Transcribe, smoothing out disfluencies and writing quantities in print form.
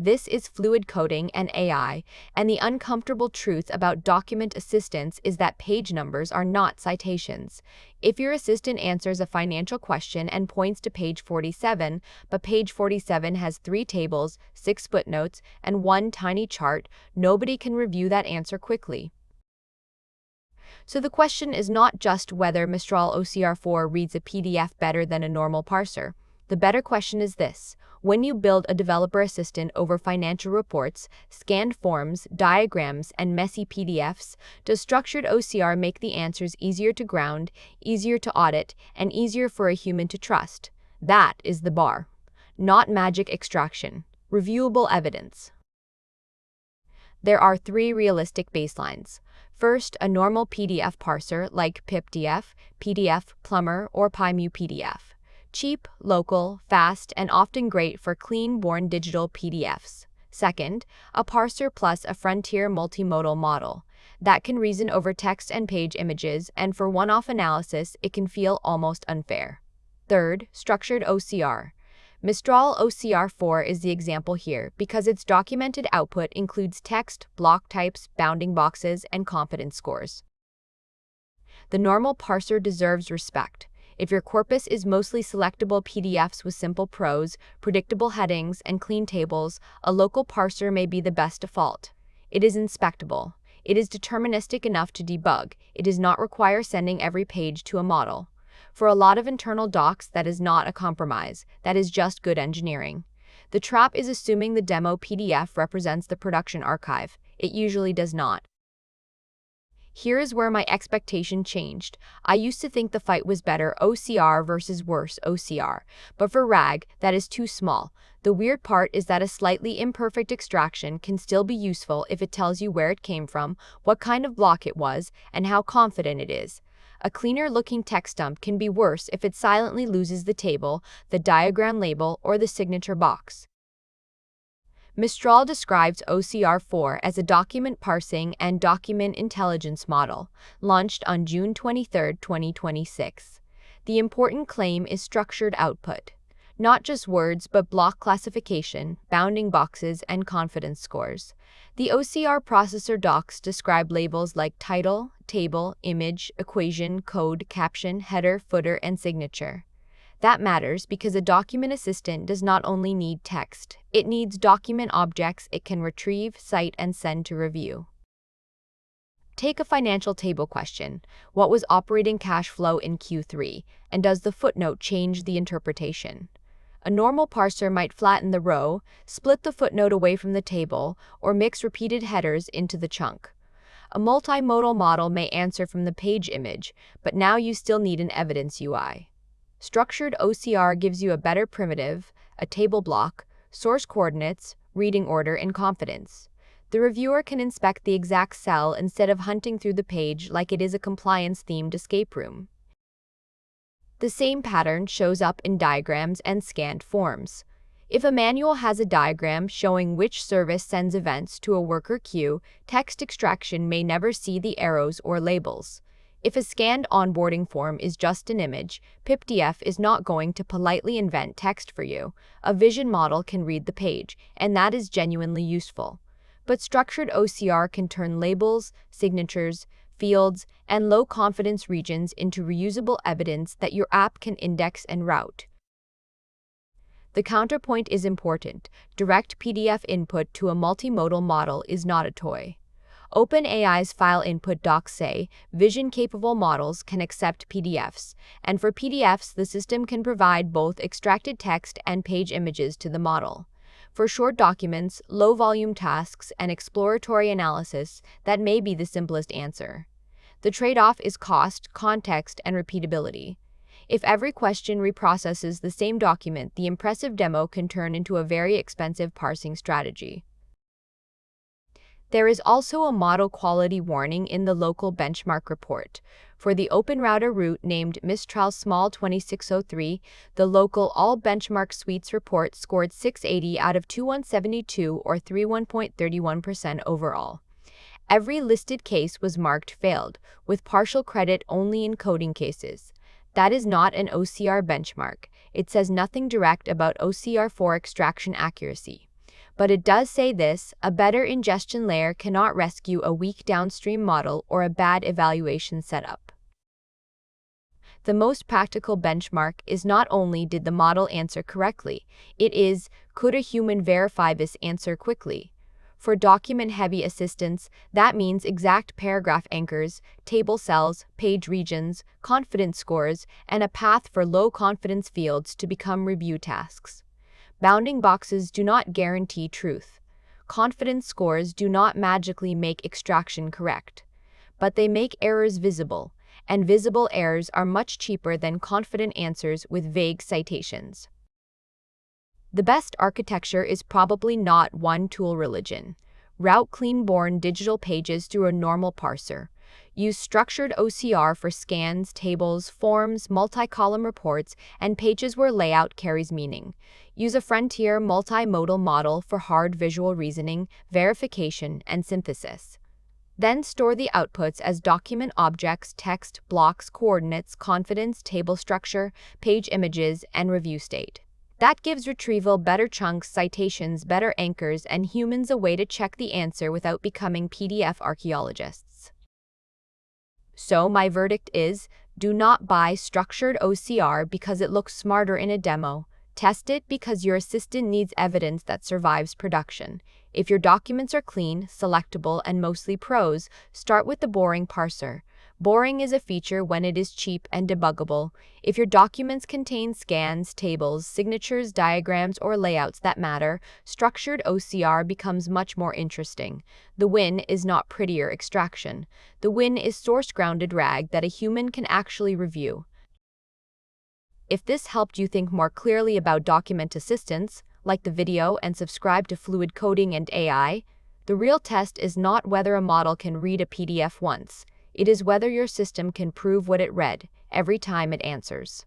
This is fluid coding and AI, and the uncomfortable truth about document assistance is that page numbers are not citations. If your assistant answers a financial question and points to page 47, but page 47 has 3 tables, 6 footnotes, and 1 tiny chart, nobody can review that answer quickly. So the question is not just whether Mistral OCR 4 reads a PDF better than a normal parser. The better question is this: when you build a developer assistant over financial reports, scanned forms, diagrams, and messy PDFs, does structured OCR make the answers easier to ground, easier to audit, and easier for a human to trust? That is the bar. Not magic extraction. Reviewable evidence. There are 3 realistic baselines. First, a normal PDF parser like pypdf, pdfplumber, or PyMuPDF. Cheap, local, fast, and often great for clean-born digital PDFs. Second, a parser plus a frontier multimodal model that can reason over text and page images, and for one-off analysis, it can feel almost unfair. Third, structured OCR. Mistral OCR 4 is the example here because its documented output includes text, block types, bounding boxes, and confidence scores. The normal parser deserves respect. If your corpus is mostly selectable PDFs with simple prose, predictable headings, and clean tables, a local parser may be the best default. It is inspectable. It is deterministic enough to debug. It does not require sending every page to a model. For a lot of internal docs, that is not a compromise. That is just good engineering. The trap is assuming the demo PDF represents the production archive. It usually does not. Here is where my expectation changed. I used to think the fight was better OCR versus worse OCR, but for RAG, that is too small. The weird part is that a slightly imperfect extraction can still be useful if it tells you where it came from, what kind of block it was, and how confident it is. A cleaner-looking text dump can be worse if it silently loses the table, the diagram label, or the signature box. Mistral describes OCR 4 as a document parsing and document intelligence model, launched on June 23, 2026. The important claim is structured output. Not just words, but block classification, bounding boxes, and confidence scores. The OCR processor docs describe labels like title, table, image, equation, code, caption, header, footer, and signature. That matters because a document assistant does not only need text, it needs document objects it can retrieve, cite, and send to review. Take a financial table question. What was operating cash flow in Q3, and does the footnote change the interpretation? A normal parser might flatten the row, split the footnote away from the table, or mix repeated headers into the chunk. A multimodal model may answer from the page image, but now you still need an evidence UI. Structured OCR gives you a better primitive, a table block, source coordinates, reading order, and confidence. The reviewer can inspect the exact cell instead of hunting through the page like it is a compliance-themed escape room. The same pattern shows up in diagrams and scanned forms. If a manual has a diagram showing which service sends events to a worker queue, text extraction may never see the arrows or labels. If a scanned onboarding form is just an image, PypdF is not going to politely invent text for you. A vision model can read the page, and that is genuinely useful. But structured OCR can turn labels, signatures, fields, and low-confidence regions into reusable evidence that your app can index and route. The counterpoint is important. Direct PDF input to a multimodal model is not a toy. OpenAI's file input docs say vision-capable models can accept PDFs, and for PDFs, the system can provide both extracted text and page images to the model. For short documents, low-volume tasks, and exploratory analysis, that may be the simplest answer. The trade-off is cost, context, and repeatability. If every question reprocesses the same document, the impressive demo can turn into a very expensive parsing strategy. There is also a model quality warning in the local benchmark report. For the Open Router route named Mistral Small 2603, the local All Benchmark Suites report scored 680 out of 2172 or 31.31% overall. Every listed case was marked failed, with partial credit only in coding cases. That is not an OCR benchmark. It says nothing direct about OCR 4 extraction accuracy. But it does say this: a better ingestion layer cannot rescue a weak downstream model or a bad evaluation setup. The most practical benchmark is not only did the model answer correctly, it is, could a human verify this answer quickly? For document-heavy assistance, that means exact paragraph anchors, table cells, page regions, confidence scores, and a path for low-confidence fields to become review tasks. Bounding boxes do not guarantee truth. Confidence scores do not magically make extraction correct, but they make errors visible, and visible errors are much cheaper than confident answers with vague citations. The best architecture is probably not one-tool religion. Route clean-born digital pages through a normal parser. Use structured OCR for scans, tables, forms, multi-column reports, and pages where layout carries meaning. Use a frontier multimodal model for hard visual reasoning, verification, and synthesis. Then store the outputs as document objects, text, blocks, coordinates, confidence, table structure, page images, and review state. That gives retrieval better chunks, citations, better anchors, and humans a way to check the answer without becoming PDF archaeologists. So my verdict is, do not buy structured OCR because it looks smarter in a demo. Test it because your assistant needs evidence that survives production. If your documents are clean, selectable, and mostly prose, start with the boring parser. Boring is a feature when it is cheap and debuggable. If your documents contain scans, tables, signatures, diagrams, or layouts that matter, structured OCR becomes much more interesting. The win is not prettier extraction. The win is source-grounded RAG that a human can actually review. If this helped you think more clearly about document assistance, like the video and subscribe to Fluid Coding and AI. The real test is not whether a model can read a PDF once. It is whether your system can prove what it read every time it answers.